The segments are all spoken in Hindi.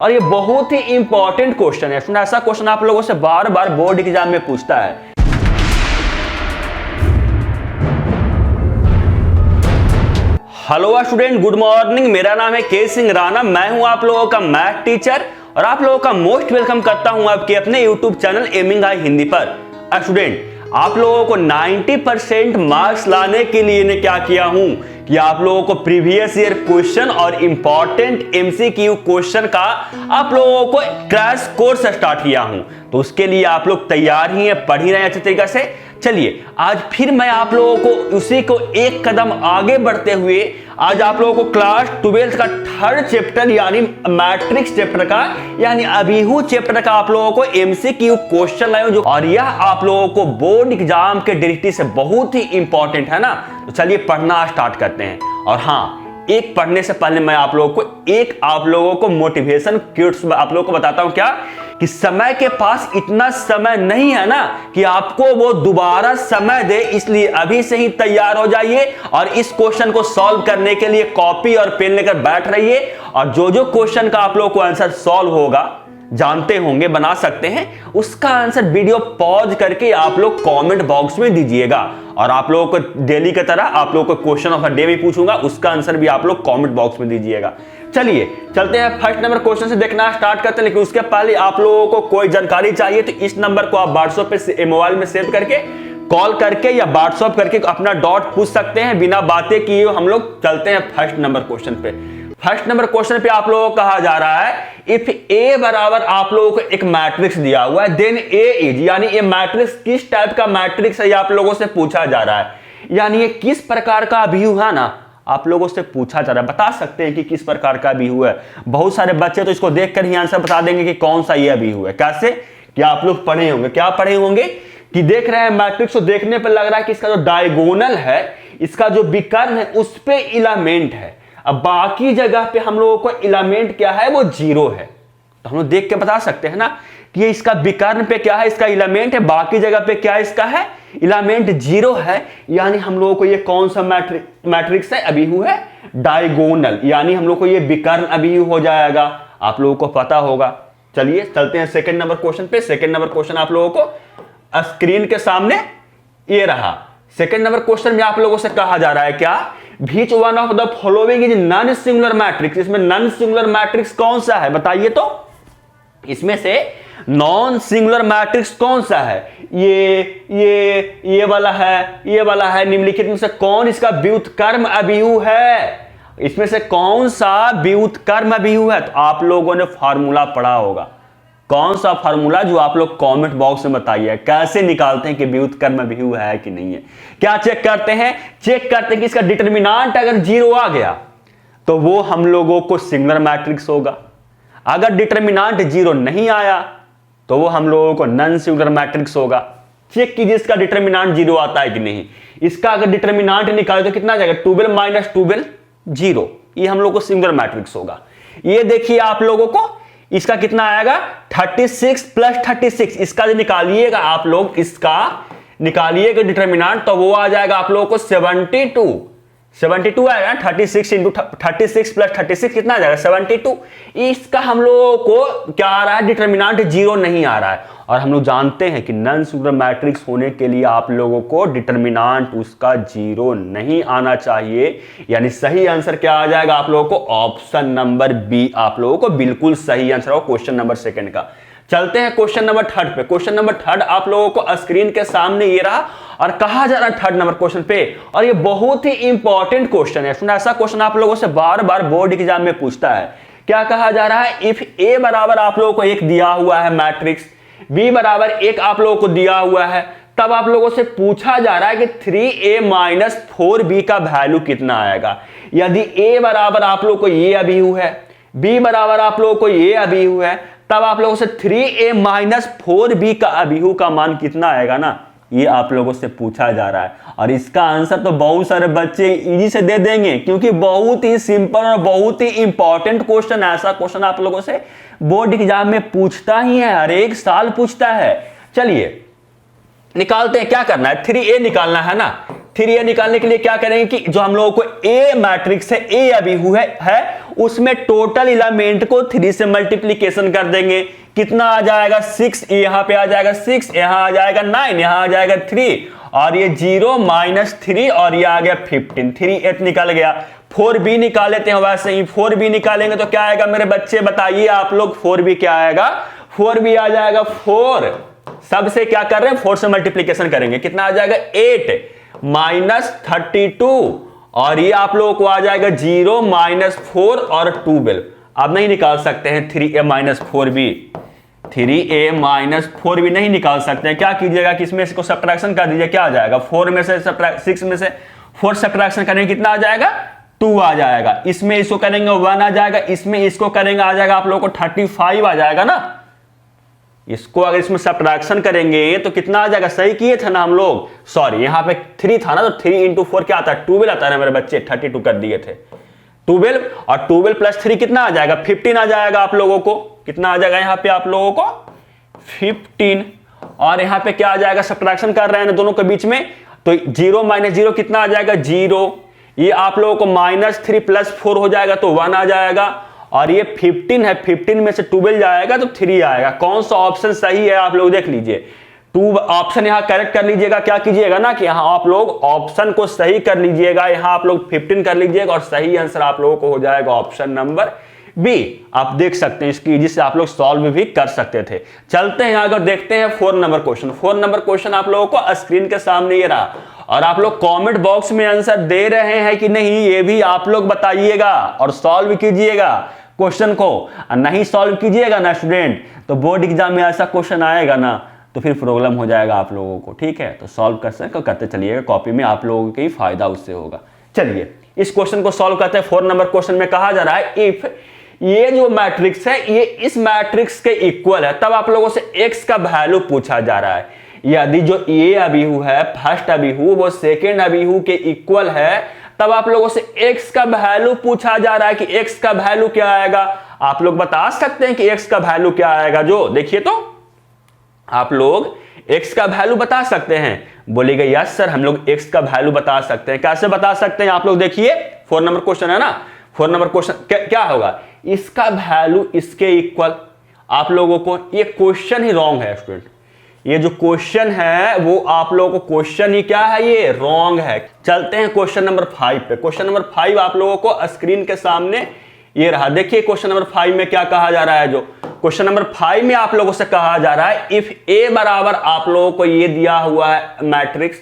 और ये बहुत ही इंपॉर्टेंट क्वेश्चन है। सुना, ऐसा क्वेश्चन आप लोगों से बार बार बोर्ड एग्जाम में पूछता है। Hello student, good morning. मेरा नाम है के सिंह राणा, मैं हूं आप लोगों का मैथ टीचर और आप लोगों का मोस्ट वेलकम करता हूं आपके अपने YouTube channel aiming high Hindi पर। स्टूडेंट, आप लोगों को 90% मार्क्स लाने के लिए ने क्या किया हूं कि आप लोगों को प्रीवियस ईयर क्वेश्चन और इंपॉर्टेंट एमसीक्यू क्वेश्चन का आप लोगों को क्रैश कोर्स स्टार्ट किया हूं। तो उसके लिए आप लोग तैयार ही हैं, पढ़ ही रहे हैं अच्छे तरीके से। चलिए, आज फिर मैं आप लोगों को उसी को एक कदम आगे बढ़ते हुए आज आप लोगों को क्लास 12 का थर्ड चैप्टर यानी मैट्रिक्स चैप्टर का यानी अभिहू चैप्टर का आप लोगों को एमसीक्यू क्वेश्चन लाया जो, और यह आप लोगों को बोर्ड एग्जाम के दृष्टि से बहुत ही इंपॉर्टेंट है ना। तो चलिए पढ़ना स्टार्ट करते हैं। और हाँ, एक पढ़ने से पहले मैं आप लोगों को आप लोगों को मोटिवेशन क्विट्स आप लोगों को बताता हूं क्या कि समय के पास इतना समय नहीं है ना कि आपको वो दोबारा समय दे, इसलिए अभी से ही तैयार हो जाइए और इस क्वेश्चन को सॉल्व करने के लिए कॉपी और पेन लेकर बैठ रहिए। और जो जो क्वेश्चन का आप लोगों को आंसर सॉल्व होगा, जानते होंगे, बना सकते हैं, उसका आंसर वीडियो पॉज करके आप लोग कमेंट बॉक्स में दीजिएगा। और आप लोगों को डेली की तरह आप लोगों को क्वेश्चन ऑफ द डे भी पूछूंगा, उसका आंसर भी आप लोग कमेंट बॉक्स में दीजिएगा। चलिए चलते हैं, फर्स्ट नंबर क्वेश्चन से देखना स्टार्ट करते हैं। लेकिन उसके पहले आप लोगों को कोई जानकारी चाहिए तो इस नंबर को आप व्हाट्सएप पे मोबाइल में सेव करके कॉल करके या व्हाट्सएप करके अपना डॉट पूछ सकते हैं बिना बातें किए। हम लोग चलते हैं फर्स्ट नंबर क्वेश्चन पे। फर्स्ट नंबर क्वेश्चन पे आप लोगों को कहा जा रहा है इफ ए बराबर आप लोगों को एक मैट्रिक्स दिया हुआ है, देन ए इज, यानी ये मैट्रिक्स किस टाइप का मैट्रिक्स है ये आप लोगों से पूछा जा रहा है। यानी ये किस प्रकार का अभिहू है ना, आप लोगों से पूछा जा रहा है। बता सकते हैं कि किस प्रकार का अभिहू है। बहुत सारे बच्चे तो इसको देखकर ही आंसर बता देंगे कि कौन सा ये अभिहू है। कैसे? कि आप लोग पढ़े होंगे, क्या पढ़े होंगे कि देख रहे हैं मैट्रिक्स को, देखने पर लग रहा है कि इसका जो डायगोनल है, इसका जो विकर्ण है, उस पे इलामेंट है। अब बाकी जगह पे हम लोगों को इलामेंट क्या है, वो जीरो है। तो हम लोग देख के बता सकते हैं ना कि ये इसका विकर्ण पे क्या है, इसका इलामेंट है, बाकी जगह पे क्या इसका है, इलामेंट जीरो है। यानी हम लोगों को ये कौन सा मैट्रिक्स है, अभिहू है डायगोनल, यानी हम लोग को ये विकर्ण अभिहू हो जाएगा। आप लोगों को पता होगा। चलिए चलते हैं सेकंड नंबर क्वेश्चन पे। सेकंड नंबर क्वेश्चन आप लोगों को स्क्रीन के सामने ये रहा। सेकंड नंबर क्वेश्चन में आप लोगों से कहा जा रहा है क्या, which one of the following is non singular matrix. इसमें नॉन सिंगुलर मैट्रिक्स कौन सा है बताइए तो। इसमें से नॉन सिंगुलर मैट्रिक्स कौन सा है? ये वाला है, ये वाला है। निम्नलिखित में से कौन इसका व्युत्क्रम अभिहू है? इसमें से कौन सा व्युत्क्रम अभिहू है? तो आप लोगों ने फार्मूला पढ़ा होगा। कौन सा फार्मूला, जो आप लोग कमेंट बॉक्स में बताइए। कैसे निकालते हैं कि व्युत्क्रम अभिहू है कि नहीं है? क्या चेक करते हैं? चेक करते हैं कि इसका डिटरमिनेंट अगर जीरो आ गया तो वो हम लोगों को सिंगुलर मैट्रिक्स होगा। अगर डिटरमिनेंट जीरो नहीं आया तो वो हम लोगों को नॉन सिंगुलर मैट्रिक्स होगा। चेक कीजिए इसका डिटरमिनेंट जीरो आता है कि नहीं। इसका अगर डिटरमिनेंट निकाले तो कितना जाएगा, 12 माइनस 12 0। ये हम लोग को सिंगुलर मैट्रिक्स होगा। ये देखिए आप लोगों को इसका कितना आएगा, 36 प्लस 36। इसका जो निकालिएगा आप लोग, इसका निकालिएगा डिटरमिनेंट, तो वो आ जाएगा आप लोगों को 72 आएगा। 36 इंटू 36 प्लस 36 कितना आ जाएगा, 72। इसका हम लोगों को क्या आ रहा है, डिटरमिनेंट जीरो नहीं आ रहा है। और हम लोग जानते हैं कि नॉन सिंगुलर मैट्रिक्स होने के लिए आप लोगों को डिटरमिनेंट उसका जीरो नहीं आना चाहिए। यानी सही आंसर क्या आ जाएगा आप लोगों को, ऑप्शन नंबर बी आप लोगों को बिल्कुल सही आंसर हो क्वेश्चन नंबर सेकंड का। चलते हैं क्वेश्चन नंबर थर्ड पे। क्वेश्चन नंबर थर्ड आप लोगों को स्क्रीन के सामने ये रहा और कहा जा रहा है थर्ड नंबर क्वेश्चन पे, और ये बहुत ही इंपॉर्टेंट क्वेश्चन है। सुना, ऐसा क्वेश्चन आप लोगों से बार बार बोर्ड एग्जाम में पूछता है। क्या कहा जा रहा है, इफ ए बराबर आप लोगों को एक दिया हुआ है मैट्रिक्स, बी बराबर एक आप लोगों को दिया हुआ है, तब आप लोगों से पूछा जा रहा है कि 3a माइनस 4b का वैल्यू कितना आएगा। यदि a बराबर आप लोगों को ये अभिहू है, b बराबर आप लोगों को ये अभिहू है, तब आप लोगों से 3a माइनस 4b का अभिहू का मान कितना आएगा ना, ये आप लोगों से पूछा जा रहा है। और इसका आंसर तो बहुत सारे बच्चे इजी से दे देंगे, क्योंकि बहुत ही सिंपल और बहुत ही इंपॉर्टेंट क्वेश्चन। ऐसा क्वेश्चन आप लोगों से बोर्ड एग्जाम में पूछता ही है, हर एक साल पूछता है। चलिए निकालते हैं, क्या करना है, 3a निकालना है ना। 3a निकालने के लिए क्या करेंगे कि जो हम लोगों को ए मैट्रिक्स है, ए अभिहू है उसमें टोटल एलिमेंट को 3 से मल्टीप्लीकेशन कर देंगे। कितना आ जाएगा 6, यहां पे आ जाएगा 6, यहां आ जाएगा 9, यहां आ जाएगा 3 और ये 0 - 3 और ये आ गया 15, 3 निकल गया। 4b निकाल लेते हैं वैसे ही। 4b निकालेंगे तो क्या आएगा मेरे बच्चे बताइए आप लोग, 4b क्या आएगा? 4b आ जाएगा 4, सबसे क्या कर रहे हैं 4 से मल्टीप्लीकेशन करेंगे, कितना आ जाएगा 8 - 32 और ये आप लोगों को आ जाएगा 0 - 4 और 12। अब नहीं निकाल सकते हैं 3a - 4b, 3a - 4b नहीं निकाल सकते हैं। क्या कीजिएगा कि इसमें इसको सब्ट्रैक्शन कर दीजिए, क्या आ जाएगा 4 में से 6 में से 4 सब्ट्रैक्शन करेंगे कितना आ जाएगा 2 आ जाएगा। इसमें इसको करेंगे 1 आ जाएगा, इसमें इसको करेंगे आ जाएगा आप लोगों को 35 आ जाएगा ना। इसको अगर इसमें सब्ट्रैक्शन करेंगे तो कितना आ जाएगा, सही किए थे ना हम लोग, सॉरी यहाँ पे 3 था ना, तो 3 × 4 क्या आता है 12 आता है ना मेरे बच्चे, 32 कर दिए थे। 12 और 12 + 3 कितना आ जाएगा 15 आ जाएगा आप लोगों को। कितना आ जाएगा यहाँ पे आप लोगों को 15 और यहाँ पे क्या आ जाएगा, सब्ट्रैक्शन कर रहे हैं ना दोनों के बीच में, तो 0 - 0 कितना आ जाएगा 0, ये आप लोगों को -3 + 4 हो जाएगा तो 1 आ जाएगा और ये 15 है, 15 में से 12 जाएगा तो 3 आएगा। कौन सा ऑप्शन सही है आप लोग देख लीजिए, 2 ऑप्शन यहां करेक्ट कर लीजिएगा। क्या कीजिएगा ना कि यहां आप लोग ऑप्शन को सही कर लीजिएगा, यहां आप लोग 15 कर लीजिएगा और सही आंसर आप लोगों को हो जाएगा ऑप्शन नंबर बी। आप देख सकते हैं इसकी, जिससे आप लोग सॉल्व भी कर सकते थे। चलते हैं अगर देखते हैं 4 नंबर क्वेश्चन। 4 नंबर क्वेश्चन आप लोगों को स्क्रीन के सामने ये रहा और आप लोग कमेंट बॉक्स में आंसर दे रहे हैं कि नहीं ये भी आप लोग बताइएगा और सॉल्व कीजिएगा क्वेश्चन को। नहीं सॉल्व कीजिएगा ना स्टूडेंट तो बोर्ड एग्जाम में ऐसा क्वेश्चन आएगा ना तो फिर प्रॉब्लम हो जाएगा आप लोगों को, ठीक है। तो सॉल्व करते चलिएगा, कॉपी में आप लोगों के ही फायदा उससे होगा। चलिए इस क्वेश्चन को सॉल्व करते हैं। 4 नंबर क्वेश्चन में कहा जा रहा है इफ ये जो मैट्रिक्स है ये इस मैट्रिक्स के इक्वल है, तब आप लोगों से x का वैल्यू पूछा जा रहा है। यदि जो ए अभिहू है फर्स्ट अभिहू वो सेकेंड अभिहू के इक्वल है, तब आप लोगों से x का वैल्यू पूछा जा रहा है कि x का वैल्यू क्या आएगा। आप लोग बता सकते हैं कि x का वैल्यू क्या आएगा, जो देखिए तो आप लोग x का वैल्यू बता सकते हैं। बोलेगा यस सर हम लोग x का वैल्यू बता सकते हैं। कैसे बता सकते हैं आप लोग देखिए, 4 नंबर क्वेश्चन है ना। 4 नंबर क्वेश्चन क्या होगा, इसका वैल्यू इसके इक्वल। आप लोगों को ये क्वेश्चन ही रॉन्ग है स्टूडेंट, ये जो क्वेश्चन है वो आप लोगों को क्वेश्चन ही क्या है, ये रॉन्ग है। चलते हैं क्वेश्चन नंबर 5 पे। क्वेश्चन नंबर 5 आप लोगों को स्क्रीन के सामने ये रहा। देखिए क्वेश्चन नंबर 5 में क्या कहा जा रहा है। जो क्वेश्चन नंबर 5 में आप लोगों से कहा जा रहा है इफ ए बराबर आप लोगों को ये दिया हुआ है मैट्रिक्स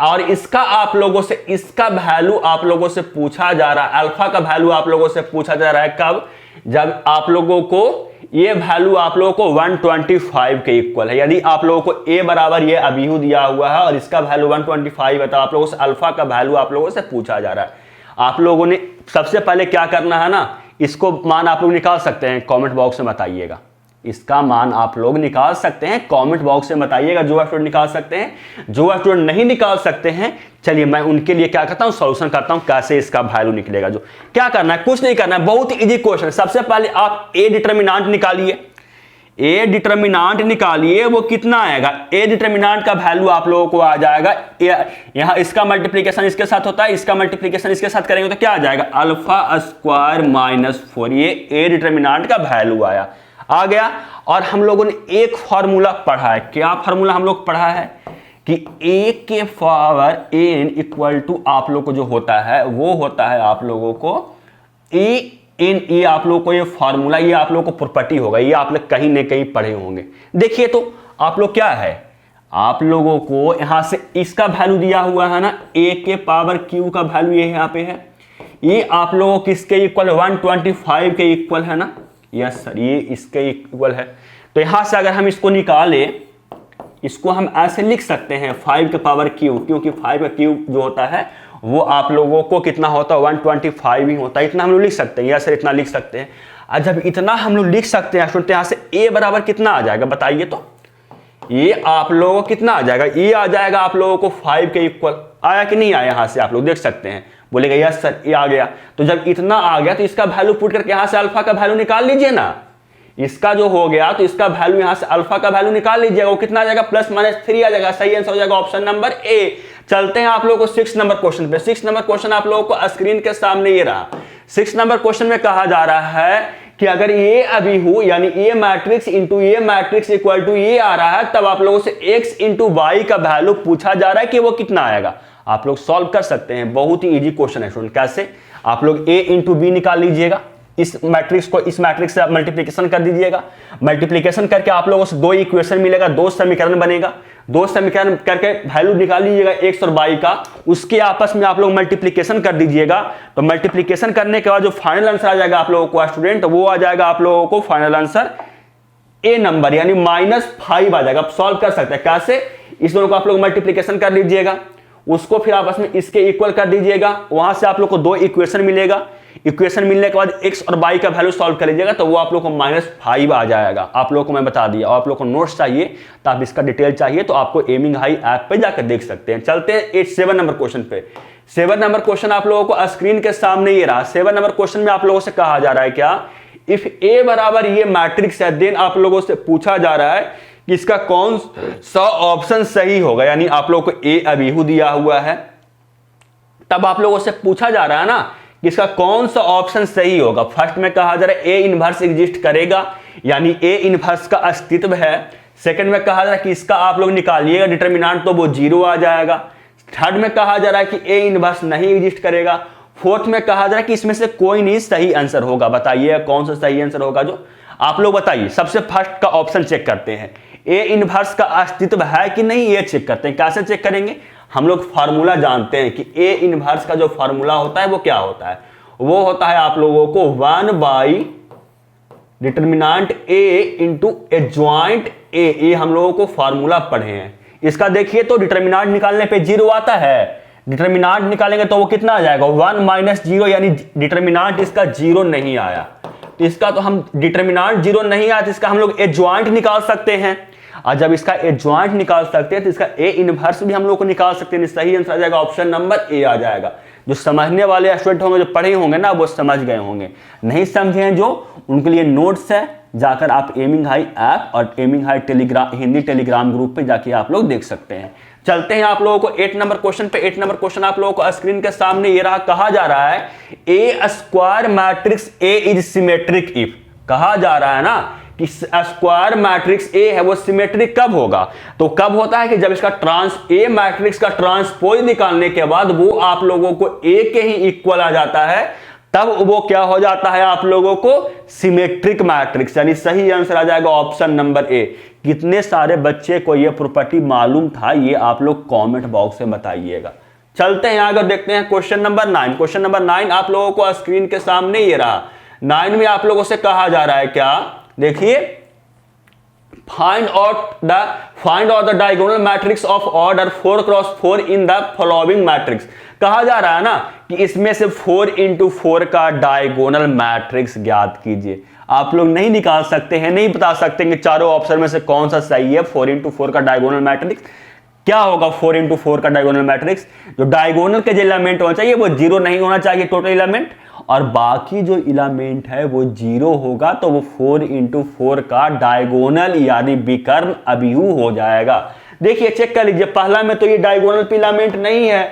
और इसका आप लोगों से इसका वैल्यू आप लोगों से पूछा जा रहा है, अल्फा का वैल्यू आप लोगों से पूछा जा रहा है। कब, जब आप लोगों को ये वैल्यू आप लोगों को 125 के इक्वल है। यदि आप लोगों को ए बराबर ये अभिहू दिया हुआ है और इसका वैल्यू 125 है तो आप लोगों से अल्फा का वैल्यू आप लोगों से पूछा जा रहा है। आप लोगों ने सबसे पहले क्या करना है ना, इसको मान आप लोग निकाल सकते हैं, कमेंट बॉक्स में बताइएगा। इसका मान आप लोग निकाल सकते हैं, कमेंट बॉक्स में बताइएगा। जो स्टूडेंट निकाल सकते हैं, जो स्टूडेंट नहीं निकाल सकते हैं, चलिए मैं उनके लिए क्या करता हूं, सॉल्यूशन करता हूं कैसे इसका वैल्यू निकलेगा। जो क्या करना है, कुछ नहीं करना है, बहुत इजी क्वेश्चन है। सबसे पहले आप ए डिटर्मिनेंट निकालिए, ए डिटर्मिनेंट निकालिए, वो कितना आएगा, ए डिटर्मिनेंट का वैल्यू आप लोगों को आ जाएगा। यहां इसका मल्टीप्लीकेशन इसके साथ होता है, इसका मल्टीप्लीकेशन इसके साथ करेंगे तो क्या आ जाएगा, अल्फा स्क्वायर माइनस 4। ये ए डिटर्मिनेंट का वैल्यू आया, आ गया। और हम लोगों ने एक फॉर्मूला पढ़ा है, क्या फॉर्मूला हम लोग पढ़ा है कि a के पावर n इक्वल टू आप लोग को जो होता है वो होता है आप लोगों को a इन, ये आप लोगों को ये फॉर्मूला, ये आप लोगों को प्रॉपर्टी होगा, ये आप लोग कहीं न कहीं पढ़े होंगे। देखिए तो आप लोग क्या है, आप लोगों को यहां से इसका वैल्यू दिया हुआ है ना, a के पावर q का वैल्यू ये यहाँ पे है, ये आप लोगों को किसके इक्वल, 125 के इक्वल है ना। यस सर, ये इसके इक्वल है। तो यहां से अगर हम इसको निकालें, इसको हम ऐसे लिख सकते हैं 5 के पावर क्यू, क्योंकि 5 का क्यू जो होता है वो आप लोगों को कितना होता है, 125 ही होता है। इतना हम लोग लिख सकते हैं, या सर इतना लिख सकते हैं। और जब इतना हम लोग लिख सकते हैं स्टूडेंट, यहां से ए बराबर कितना आ जाएगा बताइए तो, ये आप लोगों को कितना आ जाएगा, ये आ जाएगा आप लोगों को 5 के इक्वल। आया कि नहीं आया, यहां से आप लोग देख सकते हैं। बोलेगा यस सर ये आ गया। तो जब इतना आ गया तो इसका वैल्यू पुट करके यहां से अल्फा का वैल्यू निकाल लीजिए ना। इसका जो हो गया तो इसका वैल्यू यहां से अल्फा का वैल्यू निकाल लीजिएगा, वो कितना आ जाएगा, +-3 आ जाएगा। सही आंसर हो जाएगा ऑप्शन नंबर ए। चलते हैं आप लोगों को 6 नंबर क्वेश्चन पे। 6 नंबर क्वेश्चन आप लोगों को स्क्रीन के सामने ये रहा। 6 नंबर क्वेश्चन में कहा जा रहा है कि अगर ये अभी हो यानी A matrix into A matrix equal to ये आ रहा है, तब आप लोगों से x इंटू वाई का वैल्यू पूछा जा रहा है कि वो कितना आएगा। आप लोग सॉल्व कर सकते हैं, बहुत ही इजी क्वेश्चन है स्टूडेंट। कैसे? आप लोग a इंटू बी निकाल लीजिएगा, इस मैट्रिक्स को इस मैट्रिक्स से मल्टीप्लिकेशन कर दीजिएगा। मल्टीप्लिकेशन करके आप लोगों से 2 इक्वेशन मिलेगा, 2 समीकरण बनेगा। 2 समीकरण करके वैल्यू निकाल लीजिएगा x और y का, उसके आपस में आप लोग मल्टीप्लिकेशन कर दीजिएगा। तो मल्टीप्लिकेशन करने के बाद जो फाइनल आंसर आ जाएगा आप लोगों को स्टूडेंट, वो आ जाएगा आप लोगों को फाइनल आंसर a नंबर यानी -5 आ जाएगा। आप सॉल्व कर सकते हैं। कैसे? इस दोनों को आप लोग मल्टीप्लिकेशन कर लीजिएगा, उसको फिर आपस में इसके इक्वल कर दीजिएगा, वहां से आप लोग को 2 इक्वेशन मिलेगा। इक्वेशन मिलने के बाद x और y का वैल्यू सॉल्व कर लीजिएगा, तो वो आप लोग को -5 आ जाएगा। आप लोग को मैं बता दिया। और आप लोग को नोट्स चाहिए तो आप इसका डिटेल चाहिए तो आपको एमिंग हाई ऐप पे जाकर देख सकते हैं। चलते हैं 7 नंबर क्वेश्चन पे। 7 नंबर क्वेश्चन आप लोगों को स्क्रीन के सामने ये रहा। 7 नंबर क्वेश्चन में आप लोगों से कहा जा रहा है क्या, इफ a बराबर ये मैट्रिक्स है, देन आप लोगों से पूछा जा रहा है कि इसका कौन सा ऑप्शन सही होगा। यानी आप लोगों को a अभी दिया हुआ है, तब आप लोगों से पूछा जा रहा है ना कि इसका कौन सा ऑप्शन सही होगा। फर्स्ट में कहा जा रहा है a इनवर्स एग्जिस्ट करेगा, यानी a इनवर्स का अस्तित्व है। सेकंड में कहा जा रहा है कि इसका आप लोग निकालिएगा डिटरमिनेंट, तो वो 0 आ जाएगा। थर्ड में कहा जा रहा है कि a इनवर्स नहीं एग्जिस्ट करेगा। फोर्थ में कहा जा रहा है कि इसमें से कोई नहीं सही आंसर होगा। बताइए कौन सा सही आंसर होगा जो आप लोग बताइए। सबसे फर्स्ट का ऑप्शन चेक करते हैं, ए इनवर्स का अस्तित्व है कि नहीं, ये चेक करते हैं। कैसे चेक करेंगे? हम लोग फार्मूला जानते हैं कि ए इनवर्स का जो फार्मूला होता है वो क्या होता है, वो होता है आप लोगों को 1 by determinant A into adjoint A. ये हम लोगों को फार्मूला पढ़े हैं। इसका देखिए तो डिटरमिनेंट निकालने पे 0 आता है। डिटरमिनेंट निकालेंगे तो वो कितना आ जाएगा, 1 माइनस 0, यानी डिटरमिनेंट इसका 0 नहीं आया। तो इसका तो हम डिटरमिनेंट 0 नहीं आया तो इसका हम लोग एडजॉइंट निकाल सकते हैं। और जब इसका एडजॉइंट निकाल सकते हैं तो इसका ए इनवर्स भी हम लोग को निकाल सकते हैं। सही आंसर आ जाएगा ऑप्शन नंबर ए आ जाएगा। जो समझने वाले स्टूडेंट होंगे, जो पढ़े होंगे ना, वो समझ गए होंगे। नहीं समझे हैं जो, उनके लिए नोट्स है, जाकर आप एमिंग हाई ऐप और aiming high Telegram Hindi Telegram group पे जाके आप लोग देख सकते हैं। चलते हैं आप लोगों को 8 नंबर क्वेश्चन पे। 8 नंबर क्वेश्चन आप लोगों को स्क्रीन के सामने ये रहा। कहा जा रहा है A square matrix A is symmetric if. कहा जा रहा है ना कि स्क्वायर मैट्रिक्स ए है वो सिमेट्रिक कब होगा। तो कब होता है कि जब इसका ए मैट्रिक्स का ट्रांसपोज निकालने के बाद वो आप लोगों को ए के ही इक्वल आ जाता है, तब वो क्या हो जाता है आप लोगों को सिमेट्रिक मैट्रिक्स। यानी सही आंसर आ जाएगा ऑप्शन नंबर ए। कितने सारे बच्चे को ये प्रॉपर्टी मालूम था, ये आप लोग कमेंट बॉक्स में बताइएगा। चलते हैं आगे, देखते हैं क्वेश्चन नंबर 9। क्वेश्चन नंबर 9 आप लोगों को स्क्रीन के सामने ये रहा। 9 में आप लोगों से कहा जा रहा है क्या, देखिए, find out the diagonal matrix of order 4 cross 4 in the following matrix. कहा जा रहा है ना कि इसमें से 4 इंटू 4 का डायगोनल मैट्रिक्स ज्ञात कीजिए। आप लोग नहीं निकाल सकते हैं, नहीं बता सकते कि चारों ऑप्शन में से कौन सा सही है। 4 इंटू 4 का डायगोनल मैट्रिक्स क्या होगा। 4 इंटू 4 का डायगोनल मैट्रिक्स, जो डायगोनल के जो एलिमेंट होना चाहिए वो 0 नहीं होना चाहिए टोटल एलिमेंट, और बाकी जो एलिमेंट है वो 0 होगा, तो वो 4 इंटू 4 का डायगोनल यानी विकर्ण अभियु हो जाएगा। देखिए चेक कर लीजिए, पहला में तो ये डायगोनल एलिमेंट नहीं है,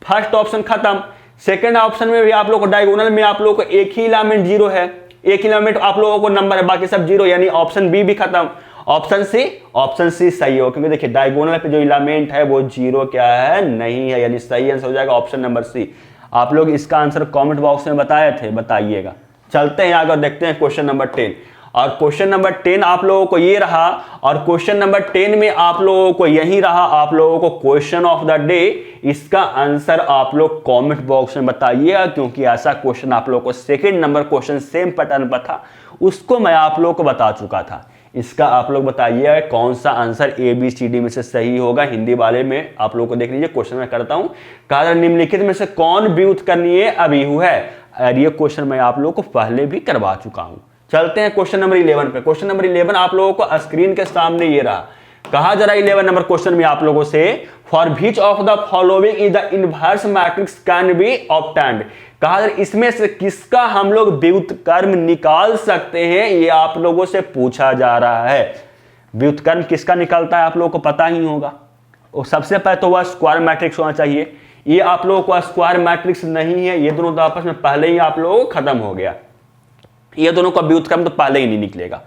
फर्स्ट ऑप्शन खत्म। सेकंड ऑप्शन में भी आप लोग को डायगोनल में आप लोग को एक ही एलिमेंट 0 है, एक ही एलिमेंट आप लोगों को नंबर है, बाकी सब 0, यानी ऑप्शन बी भी खत्म। ऑप्शन सी सही हो, क्योंकि देखिए डायगोनल पे जो एलिमेंट है वो 0 क्या है, नहीं है, यानी सही आंसर हो जाएगा ऑप्शन नंबर सी। आप लोग इसका आंसर कमेंट बॉक्स में बताए थे, बताइएगा। चलते हैं आगे, देखते हैं क्वेश्चन नंबर 10। और क्वेश्चन नंबर 10 आप लोगों को ये रहा, और क्वेश्चन नंबर 10 में आप लोगों को यही रहा, आप लोगों को क्वेश्चन ऑफ द डे। इसका आंसर आप लोग कमेंट बॉक्स में बताइएगा, क्योंकि ऐसा क्वेश्चन आप लोगों को second number question same pattern पर था, उसको मैं आप लोगों को बता चुका था। इसका आप लोग बताइए कौन सा आंसर ABCD में से सही होगा। हिंदी वाले में आप लोगों को देख लीजिए, क्वेश्चन मैं करता हूं, कहा निम्नलिखित में से कौन व्युत्क्रमीय अभियु है। और ये क्वेश्चन मैं आप लोगों को पहले भी करवा चुका हूं। चलते हैं क्वेश्चन नंबर 11 पे। क्वेश्चन नंबर 11 आप लोगों को स्क्रीन के सामने ये रहा। कहा जरा 11 नंबर क्वेश्चन में आप लोगों से, for which of the following is the inverse matrix can be obtained. कहा जरा इसमें से किसका हम लोग व्युत्क्रम निकाल सकते हैं, ये आप लोगों से पूछा जा रहा है। व्युत्क्रम किसका निकलता है आप लोगों को पता ही होगा, सबसे पहले तो वह स्क्वायर मैट्रिक्स होना चाहिए। ये आप लोगों को स्क्वायर मैट्रिक्स नहीं है, ये दोनों तो आपस में पहले ही आप लोगों को खत्म हो गया, ये दोनों का व्युत्क्रम तो पहले ही नहीं निकलेगा।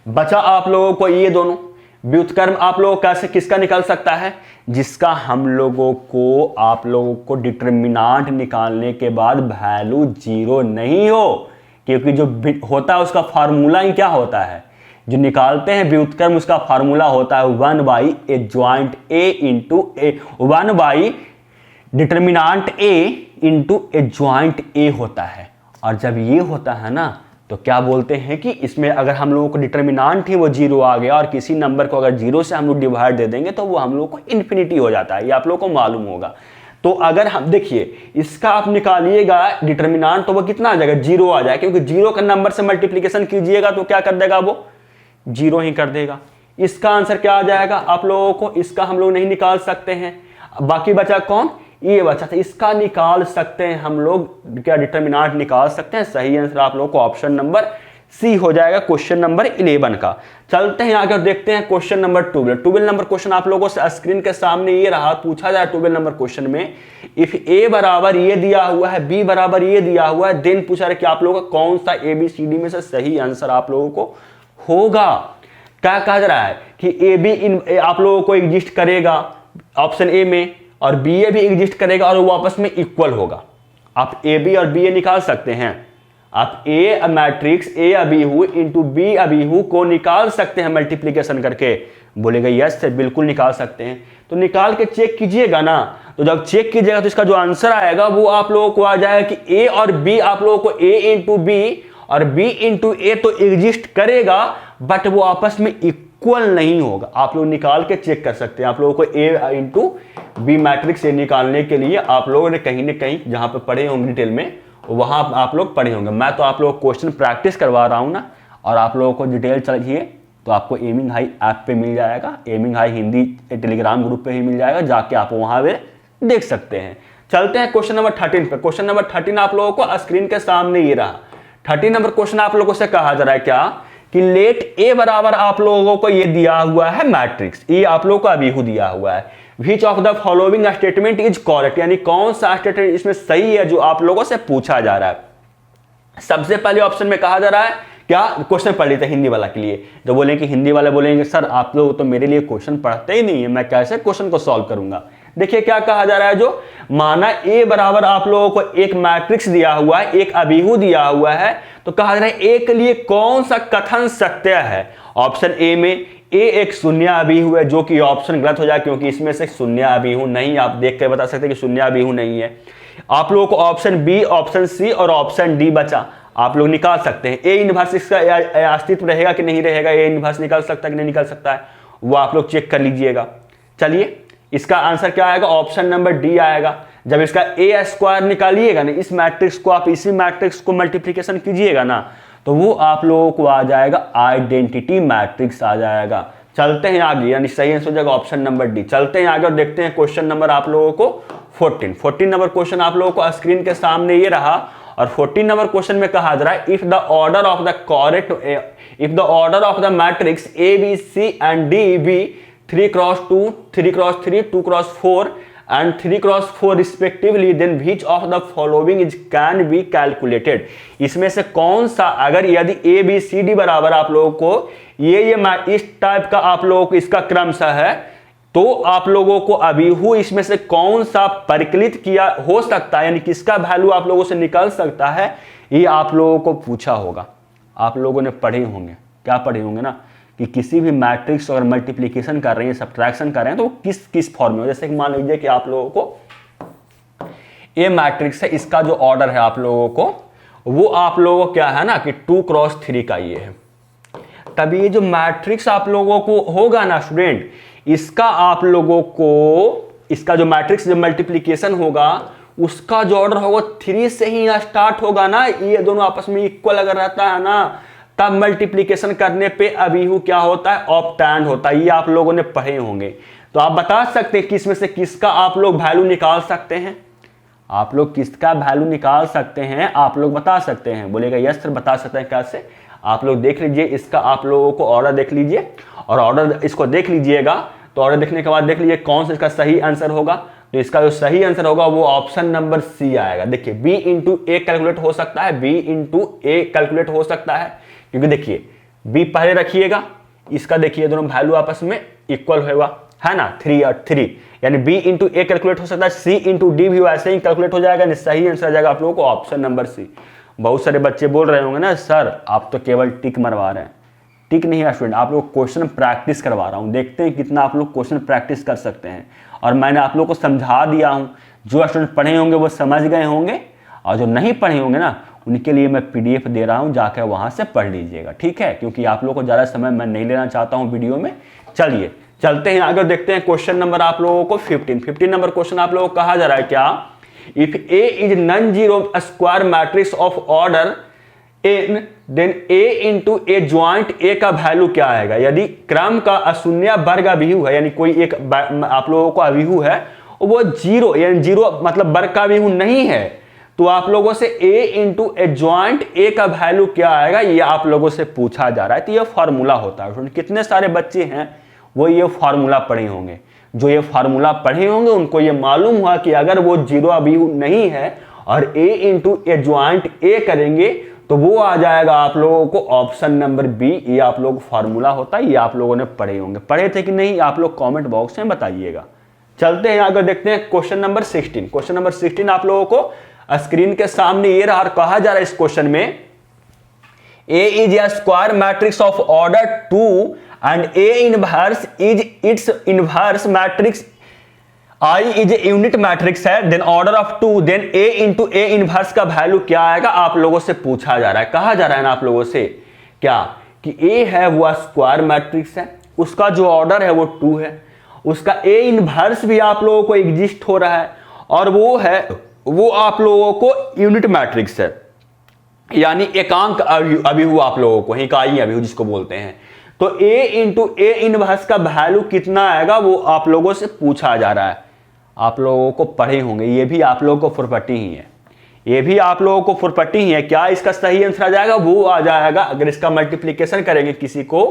बचा आप लोगों को ये दोनों, व्युत्क्रम आप लोगों कैसे किसका निकल सकता है, जिसका हम लोगों को आप लोगों को डिटरमिनेंट निकालने के बाद वैल्यू 0 नहीं हो, क्योंकि जो होता है उसका फार्मूला ही क्या होता है, जो निकालते हैं व्युत्क्रम उसका फार्मूला होता है 1 A adjoint A into A, 1 determinant A into A adjoint A होता है। और जब ये होता है ना तो क्या बोलते हैं कि इसमें अगर हम लोगों को डिटरमिनेंट ही वो 0 आ गया और किसी नंबर को अगर 0 से हम लोग डिवाइड दे देंगे तो वो हम लोग को इन्फिनिटी हो जाता है, ये आप लोगों को मालूम होगा। तो अगर हम देखिए इसका आप निकालिएगा डिटरमिनेंट तो वो कितना आ जाएगा, 0 आ जाएगा, क्योंकि 0 का नंबर से मल्टीप्लीकेशन कीजिएगा तो क्या कर देगा, वो 0 ही कर देगा। इसका आंसर क्या आ जाएगा आप लोगों को, इसका हम लोग नहीं निकाल सकते हैं, बाकी बचा कौन, ये बचा था, इसका निकाल सकते हैं हम लोग, क्या डिटरमिनेंट निकाल सकते हैं। सही आंसर आप लोगों को ऑप्शन नंबर सी हो जाएगा क्वेश्चन नंबर 11 का। चलते हैं आगे देखते हैं क्वेश्चन नंबर 12 नंबर क्वेश्चन आप लोगों से स्क्रीन के सामने ये रहा, पूछा जाए 12 नंबर क्वेश्चन में इफ ए बराबर ये दिया हुआ है, बी बराबर ये दिया हुआ है, देन पूछा रहा कि आप लोगों का कौन सा ABCD में से सही आंसर आप लोगों को होगा। क्या कहा जा रहा है कि ए बी इन आप लोगों को एग्जिस्ट करेगा ऑप्शन ए में, और बी ए भी एग्जिस्ट करेगा और वो आपस में इक्वल होगा। आप ए बी और बी ए निकाल सकते हैं, आप ए मैट्रिक्स ए अबीहू इंटू बी अबीहू को निकाल सकते हैं मल्टीप्लीकेशन करके, बोलेगा यस सर बिल्कुल निकाल सकते हैं। तो निकाल के चेक कीजिएगा ना, तो जब चेक कीजिएगा तो इसका जो आंसर आएगा वो आप लोगों को आ जाएगा कि ए और बी आप लोगों को ए इंटू बी और बी इंटू ए तो एग्जिस्ट करेगा बट वो आपस में इक्वल नहीं होगा। आप लोग निकाल के चेक कर सकते हैं। आप लोगों को ए इंटू बी मैट्रिक्स से निकालने के लिए आप लोगों ने कहीं ना कहीं जहां पे पढ़े होंगे डिटेल में वहां आप लोग पढ़े होंगे। मैं तो आप लोगों को क्वेश्चन प्रैक्टिस करवा रहा हूं ना, और आप लोगों को डिटेल चाहिए तो आपको एमिंग हाई ऐप पे मिल जाएगा, aiming high Hindi Telegram group पे ही मिल जाएगा, जाके आप वहां पे देख सकते हैं। चलते हैं क्वेश्चन नंबर 13 पे। क्वेश्चन नंबर 13 आप लोगों को स्क्रीन के सामने ये रहा। 13 नंबर क्वेश्चन आप लोगों से कहा जा रहा है क्या कि लेट ए बराबर आप लोगों को ये दिया हुआ है मैट्रिक्स, ये आप लोगों को अबीहू दिया हुआ है, which of the following statement is correct, यानी कौन सा स्टेटमेंट इसमें सही है जो आप लोगों से पूछा जा रहा है। सबसे पहले ऑप्शन में कहा जा रहा है क्या, क्वेश्चन पढ़ लेते हैं हिंदी वाला के लिए, जो बोलेंगे कि हिंदी वाले बोलेंगे सर आप लोग तो मेरे लिए क्वेश्चन पढ़ते ही नहीं है, मैं कैसे क्वेश्चन को सॉल्व करूंगा। देखिए क्या कहा जा रहा है, जो माना ए बराबर आप लोगों को एक मैट्रिक्स दिया हुआ है, एक अबीहू दिया हुआ है, तो कहा जा रहा है ए के लिए कौन सा कथन सत्य है। ऑप्शन ए में ए एक शून्य अबीहू है, जो कि ऑप्शन गलत हो जाए क्योंकि इसमें से शून्य अबीहू नहीं, आप देख कर बता सकते हैं कि शून्य अबीहू नहीं है। आप लोगों को ऑप्शन बी, ऑप्शन सी और ऑप्शन डी बचा, आप लोग निकाल सकते हैं। ए इनवर्स इसका अस्तित्व रहेगा कि नहीं रहेगा, ए इनवर्स निकल सकता है कि नहीं निकल सकता है, वो आप लोग चेक कर लीजिएगा। चलिए इसका आंसर क्या आएगा, ऑप्शन नंबर डी आएगा। जब इसका ए स्क्वायर निकालिएगा ना, इस मैट्रिक्स को आप इसी मैट्रिक्स को मल्टीप्लीकेशन कीजिएगा ना, तो वो आप लोगों को आ जाएगा आइडेंटिटी मैट्रिक्स आ जाएगा। चलते हैं आगे, यानी सही आंसर हो जाएगा ऑप्शन नंबर डी। चलते हैं आगे और देखते हैं क्वेश्चन नंबर आप लोगों को 14 नंबर क्वेश्चन आप लोगों को स्क्रीन के सामने ये रहा, और 14 नंबर क्वेश्चन में कहा जा रहा है if the order of the correct, if the order of the matrix A B C and D be 3x2, 3x3, 2x4 and 3x4 respectively, then which of the following is can be calculated। इसमें से कौन सा, अगर यदि ए बी सी डी बराबर आप लोगों को ये इस टाइप का आप लोगों को इसका क्रमशः है, तो आप लोगों को अबीहू इसमें से कौन सा परिकलित किया हो सकता है, यानी किसका वैल्यू आप लोगों से निकल सकता है, ये आप लोगों को पूछा होगा। आप लोगों ने पढ़े होंगे, क्या पढ़े होंगे ना, कि किसी भी मैट्रिक्स अगर मल्टीप्लिकेशन कर रहे हैं, सब्ट्रैक्शन कर रहे हैं, तो किस किस फॉर्म में, जैसे कि मान लीजिए कि आप लोगों को ए मैट्रिक्स है, इसका जो ऑर्डर है आप लोगों को, वो आप लोगों को क्या है ना कि 2x3 का ये है। तब ये जो मैट्रिक्स आप लोगों को होगा ना स्टूडेंट, इसका आप लोगों को, इसका जो मैट्रिक्स जो मल्टीप्लिकेशन होगा उसका जो ऑर्डर होगा 3 से ही स्टार्ट होगा ना। ये दोनों आपस में इक्वल अगर रहता है ना, तब मल्टीप्लिकेशन करने पे अबीहू क्या होता है, ऑप्टैंड होता है। ये आप लोगों ने पढ़े होंगे। तो आप बता सकते हैं कि इसमें से किसका आप लोग वैल्यू निकाल सकते हैं, आप लोग किसका वैल्यू निकाल सकते हैं, आप लोग बता सकते हैं। बोलेगा यस सर बता सकते हैं, कैसे, आप लोग देख लीजिए, इसका आप लोगों को ऑर्डर देख लीजिए, और ऑर्डर इसको देख लीजिएगा तो ऑर्डर देखने के बाद देख लीजिए कौन सा इसका सही आंसर होगा। तो इसका जो सही आंसर होगा वो ऑप्शन नंबर सी आएगा। देखिए b इंटू ए कैलकुलेट हो सकता है, b इंटू ए कैलकुलेट हो सकता है, क्योंकि देखिए b पहले रखिएगा, इसका देखिए दोनों वैल्यू आपस में इक्वल होगा, है ना, 3 और 3, यानी b इंटू ए कैलकुलेट हो सकता है, c इंटू डी भी वैसे ही कैलकुलेट हो जाएगा, यानी सही आंसर आ जाएगा आप लोगों को ऑप्शन नंबर सी। बहुत सारे बच्चे बोल रहे होंगे ना सर आप तो केवल टिक मरवा रहे हैं। टिक नहीं है स्टूडेंट, आप लोग क्वेश्चन प्रैक्टिस करवा रहा हूँ, देखते हैं कितना आप लोग क्वेश्चन प्रैक्टिस कर सकते हैं। और मैंने आप लोग को समझा दिया हूँ, जो स्टूडेंट पढ़े होंगे वो समझ गए होंगे, और जो नहीं पढ़े होंगे ना उनके लिए मैं PDF दे रहा हूँ, जाकर वहाँ से पढ़ लीजिएगा, ठीक है, क्योंकि आप लोग को ज़्यादा समय मैं नहीं लेना चाहता हूँ वीडियो में। चलिए चलते हैं आगे, देखते हैं क्वेश्चन नंबर आप लोगों को 15 नंबर क्वेश्चन आप लोगों को कहा जा रहा है क्या, if A is non zero square matrix of order n then A into A joint A का वैल्यू क्या आएगा। यदि क्रम का अशून्य वर्ग अभिहु है, यानी कोई एक आप लोगों को अभिहु है वो जीरो, यानी जीरो मतलब वर्ग का अभिहु नहीं है, तो आप लोगों से A into A joint A का वैल्यू क्या आएगा ये आप लोगों से पूछा जा रहा है। तो ये फॉर्मूला होता है। कितने सारे बच्चे हैं वो ये फार्मूला पढ़े होंगे, जो ये फार्मूला पढ़े होंगे उनको ये मालूम हुआ कि अगर वो जीरो अभिहु नहीं है और A into A joint A करेंगे तो वो आ जाएगा आप लोगों को ऑप्शन नंबर बी। ये आप लोग फार्मूला होता है, ये आप लोगों ने पढ़े होंगे, पढ़े थे कि नहीं आप लोग कमेंट बॉक्स में बताइएगा। चलते हैं आगे, देखते हैं क्वेश्चन नंबर 16। क्वेश्चन नंबर 16 आप लोगों को स्क्रीन के सामने ये रहा, कहा जा रहा है इस क्वेश्चन में A is a square matrix of order 2 and A inverse is its inverse matrix I is a unit matrix है, then order of 2, then A into A inverse का वैल्यू क्या आएगा आप लोगों से पूछा जा रहा है। कहा जा रहा है ना आप लोगों से क्या कि A है वो स्क्वायर मैट्रिक्स है, उसका जो ऑर्डर है वो 2 है, उसका A इनवर्स भी आप लोगों को एग्जिस्ट हो रहा है, और वो आप लोगों को यूनिट मैट्रिक्स है, यानी एकांक अभिहु आप लोगों को, इकाई अभिहु जिसको बोलते हैं। तो A इंटू ए इनवर्स का वैल्यू कितना आएगा वो आप लोगों से पूछा जा रहा है। आप लोगों को पढ़े होंगे, ये भी आप लोगों को फुरपट्टी ही है, ये भी आप लोगों को फुरपट्टी ही है। क्या इसका सही आंसर आ जाएगा, वो आ जाएगा अगर इसका मल्टीप्लीकेशन करेंगे किसी को,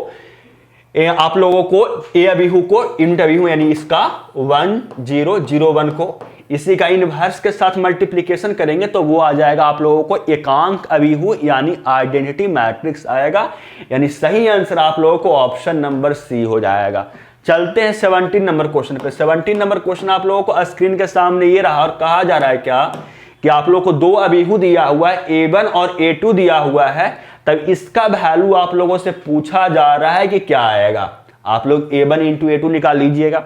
आप लोगों को ए अभिहु को यूनिट अभिहु यानी इसका 1 0 0 1 को इसी का इनवर्स के साथ मल्टीप्लीकेशन करेंगे तो वो आ जाएगा आप लोगों को एकांक अभिहु यानी आइडेंटिटी मैट्रिक्स आएगा, यानी सही आंसर आप लोगों को ऑप्शन नंबर सी हो जाएगा। चलते हैं 17 नंबर क्वेश्चन पे। 17 नंबर क्वेश्चन आप लोगों को स्क्रीन के सामने ये रहा, और कहा जा रहा है क्या कि आप लोगों को दो अभिहु दिया हुआ है, A1 और A2 दिया हुआ है, तब इसका वैल्यू आप लोगों से पूछा जा रहा है कि क्या आएगा। आप लोग A1 इंटू A2 निकाल लीजिएगा,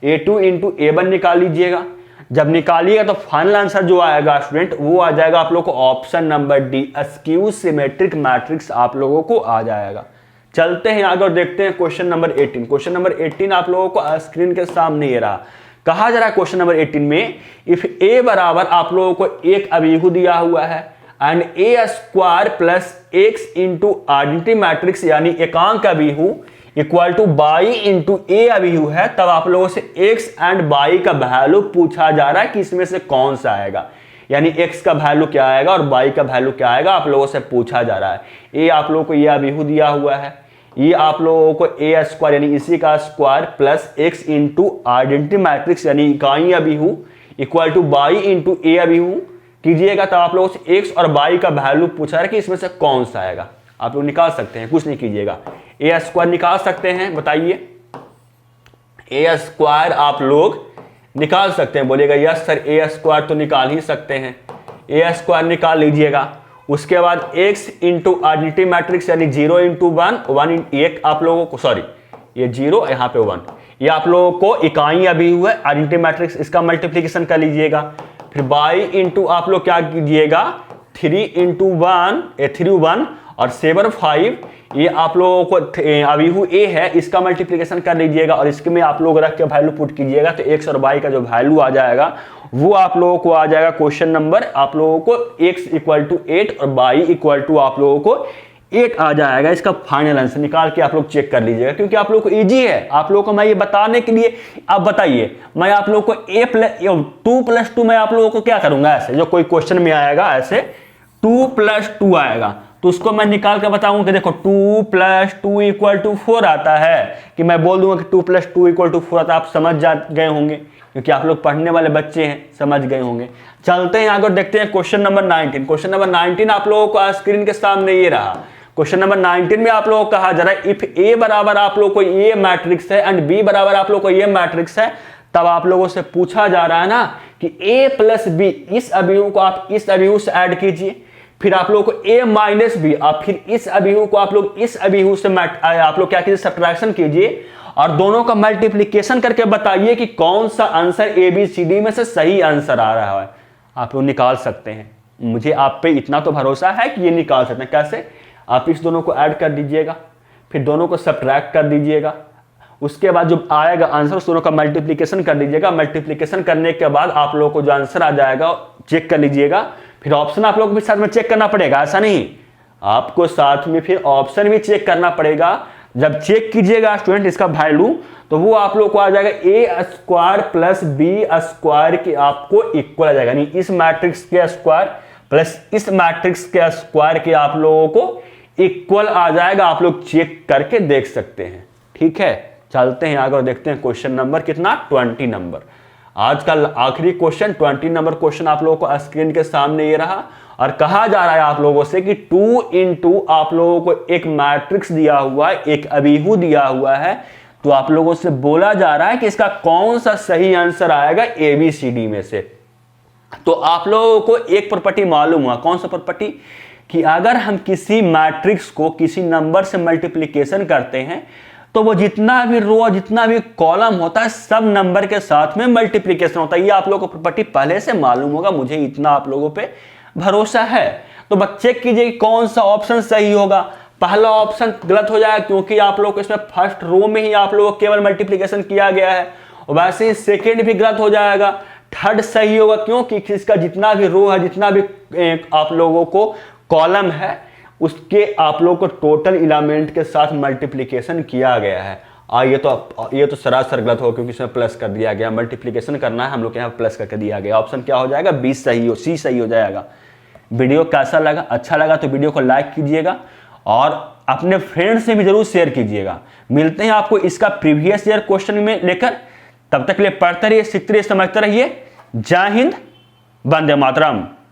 A2 इंटू A1 निकाल लीजिएगा। जब निकालिएगा तो फाइनल आंसर जो आएगा स्टूडेंट वो आ जाएगा आप लोग को option number D, skew symmetric matrix आप लोगों को आ जाएगा। चलते हैं आगे और देखते हैं क्वेश्चन नंबर 18। क्वेश्चन नंबर 18 आप लोगों को स्क्रीन के सामने ये रहा, कहा जा रहा है क्वेश्चन नंबर 18 में इफ A बराबर आप लोगों को एक अभिहु दिया हुआ है and A square plus x into identity matrix यानी एकांक अभिहु इक्वल टू बाई इंटू ए अभिहु है, तब आप लोगों से x एंड बाई का वैल्यू पूछा जा रहा है कि इसमें से कौन सा आएगा, यानी x का वैल्यू क्या आएगा और y का वैल्यू क्या आएगा आप लोगों से पूछा जा रहा है। a आप लोगों को ये अभिहु दिया हुआ है, ये आप लोगों को a स्क्वायर यानी इसी का square plus x into identity matrix यानी इकाई अभिहु इक्वल टू बाई इंटू ए अभिहु कीजिएगा, तब आप लोगों से x और y का वैल्यू पूछा है कि इसमें से कौन सा आएगा। आप लोग निकाल सकते हैं, कुछ नहीं कीजिएगा, ए स्क्वायर निकाल सकते हैं, बताइए ए स्क्वायर आप लोग निकाल सकते हैं, बोलिएगा यस सर ए स्क्वायर तो निकाल ही सकते हैं, ए स्क्वायर निकाल लीजिएगा। उसके बाद x इंटू आइडेंटिटी मैट्रिक्स यानी 0 इंटू 1 1 एक आप लोगों को सॉरी ये 0 यहाँ पे 1 ये आप लोगों को इकाई अभिहु है आइडेंटिटी मैट्रिक्स, इसका मल्टीप्लीकेशन कर लीजिएगा। फिर बाई इंटू आप लोग क्या कीजिएगा 3 इंटू 1 3 1 और 7 5 ये आप लोगों को अभिहु a है इसका मल्टीप्लिकेशन कर लीजिएगा और इसके में आप लोग रख के वैल्यू पुट कीजिएगा, तो x और y का जो वैल्यू आ जाएगा वो आप लोगों को आ जाएगा क्वेश्चन नंबर आप लोगों को x इक्वल टू 8 और y इक्वल टू आप लोगों को 8 आ जाएगा। इसका फाइनल आंसर निकाल के आप लोग चेक कर लीजिएगा, क्योंकि आप लोग को इजी है। आप लोगों को मैं ये बताने के लिए आप बताइए मैं आप लोगों को 2 + 2 मैं आप लोगों को क्या करूंगा, ऐसे जो कोई क्वेश्चन में आएगा ऐसे 2 + 2 आएगा तो उसको मैं निकाल कर बताऊंगा कि देखो 2 + 2 = 4 आता है, कि मैं बोल दूंगा कि 2 + 2 = 4 आता है। आप समझ जा गए होंगे क्योंकि आप लोग पढ़ने वाले बच्चे हैं, समझ गए होंगे। चलते हैं आगे, देखते हैं क्वेश्चन नंबर 19। क्वेश्चन नंबर 19 आप लोगों को स्क्रीन के सामने ये रहा। क्वेश्चन नंबर 19 में आप लोगों को कहा जा रहा है इफ ए बराबर आप लोग को ये मैट्रिक्स है एंड बी बराबर आप लोग को ये मैट्रिक्स है, तब आप लोगों से पूछा जा रहा है ना कि a + b, इस अभिव्यक्ति को आप इस अभिव्यक्ति से ऐड कीजिए, फिर आप लोगों को a - b, आप फिर इस अभिव्यक्ति को आप लोग इस अभिव्यक्ति से आप लोग क्या कीजिए, सब्ट्रैक्शन कीजिए और दोनों का मल्टीप्लिकेशन करके बताइए कि कौन सा आंसर ABCD में से सही आंसर आ रहा है। आप लोग निकाल सकते हैं, मुझे आप पे इतना तो भरोसा है कि ये निकाल सकते हैं। कैसे? आप इस दोनों को ऐड कर दीजिएगा, फिर दोनों को सब्ट्रैक्ट कर दीजिएगा, उसके बाद जो आएगा आंसर उस दोनों का मल्टीप्लिकेशन कर दीजिएगा। मल्टीप्लिकेशन करने के बाद आप लोगों को जो आंसर आ जाएगा चेक कर लीजिएगा, फिर ऑप्शन आप लोगों को भी साथ में चेक करना पड़ेगा। ऐसा नहीं, आपको साथ में फिर ऑप्शन भी चेक करना पड़ेगा। जब चेक कीजिएगा स्टूडेंट इसका वैल्यू, तो वो आप लोग को आ जाएगा a² + b² की आपको इक्वल आ जाएगा, यानी इस मैट्रिक्स के स्क्वायर प्लस इस मैट्रिक्स के स्क्वायर के आप लोगों को इक्वल आ जाएगा। आप लोग चेक करके देख सकते हैं, ठीक है। चलते हैं आगे और देखते हैं क्वेश्चन नंबर कितना, 20 नंबर। आज का आखिरी क्वेश्चन 20 नंबर क्वेश्चन आप लोगों को स्क्रीन के सामने ये रहा और कहा जा रहा है आप लोगों से कि 2 × आप लोगों को एक मैट्रिक्स दिया हुआ है, एक अभिव्यक्ति दिया हुआ है, तो आप लोगों से बोला जा रहा है कि इसका कौन सा सही आंसर आएगा ABCD में से। तो आप लोगों को एक प्रॉपर्टी मालूम हुआ, कौन सा प्रॉपर्टी, कि अगर हम किसी मैट्रिक्स को किसी नंबर से मल्टीप्लिकेशन करते हैं तो वो जितना भी रो जितना भी कॉलम होता है सब नंबर के साथ में मल्टीप्लिकेशन होता है। ये आप लोगों को प्रॉपर्टी पहले से मालूम होगा, मुझे इतना आप लोगों पे भरोसा है। तो बस चेक कीजिए कौन सा ऑप्शन सही होगा। पहला ऑप्शन गलत हो जाएगा क्योंकि आप लोग को इसमें फर्स्ट रो में ही आप लोगों को केवल मल्टीप्लिकेशन किया गया है, और वैसे ही सेकेंड भी गलत हो जाएगा। थर्ड सही होगा क्योंकि इसका जितना भी रो है, जितना भी आप लोगों को कॉलम है, उसके आप लोगों को टोटल एलिमेंट के साथ मल्टीप्लिकेशन किया गया है। ये तो सरासर गलत हो क्योंकि इसमें प्लस कर दिया गया, मल्टीप्लिकेशन करना है हम लोग यहाँ प्लस करके दिया गया। ऑप्शन क्या हो जाएगा, B सही हो, C सही हो जाएगा। वीडियो कैसा लगा, अच्छा लगा तो वीडियो को लाइक कीजिएगा और अपने फ्रेंड से भी जरूर शेयर कीजिएगा। मिलते हैं आपको इसका प्रीवियस ईयर क्वेश्चन में लेकर, तब तक के लिए पढ़ते रहिए, सीखते रहिए, समझते रहिए। जय हिंद, वंदे मातरम।